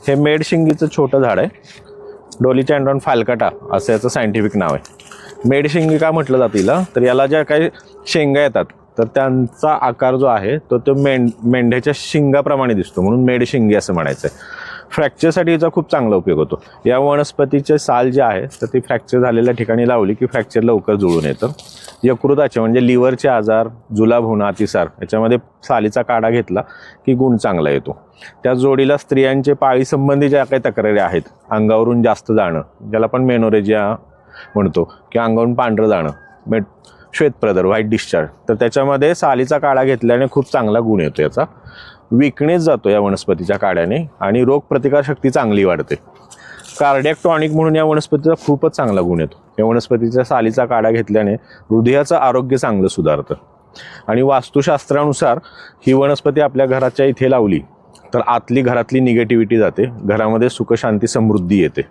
हे मेडशिंगीचं छोटं झाड आहे, डोलिचॅन्ड्रॉन फाल्काटा असं याचं सायंटिफिक नाव आहे। मेडशिंगी का म्हटलं जातं हिला, तर याला ज्या काही शेंगा येतात तर त्यांचा आकार जो आहे तो मेंढ्याच्या शिंगाप्रमाणे दिसतो, म्हणून मेडशिंगी असं म्हणायचं आहे। फ्रॅक्चरसाठी हिचा खूप चांगला उपयोग होतो। या वनस्पतीचे साल जे आहे तर ती फ्रॅक्चर झालेल्या ठिकाणी लावली की फ्रॅक्चर लवकर जुळून येतं। यकृताचे म्हणजे लिव्हरचे आजार, जुलाब होणं, अतिसार याच्यामध्ये सालीचा काढा घेतला की गुण चांगला येतो। त्या जोडीला स्त्रियांचे पाळीसंबंधी ज्या काही तक्रारी आहेत, अंगावरून जास्त जाणं ज्याला आपण मेनोरेजिया म्हणतो, किंवा अंगावरून पांढरं जाणं, श्वेतप्रदर, व्हाईट डिस्चार्ज, तर त्याच्यामध्ये सालीचा काढा घेतल्याने खूप चांगला गुण येतो याचा। विकनेस जातो या वनस्पतीच्या काढ्याने आणि रोगप्रतिकारशक्ती चांगली वाढते। कार्डियक टॉनिक म्हणून या वनस्पतीचा खूपच चांगला गुण येतो। या वनस्पतीच्या सालीचा काढा घेतल्याने हृदयाचं आरोग्य चांगलं सुधारतं। आणि वास्तुशास्त्रानुसार ही वनस्पती आपल्या घराच्या इथे लावली तर आतली घरातली निगेटिव्हिटी जाते, घरामध्ये सुख शांती समृद्धी येते।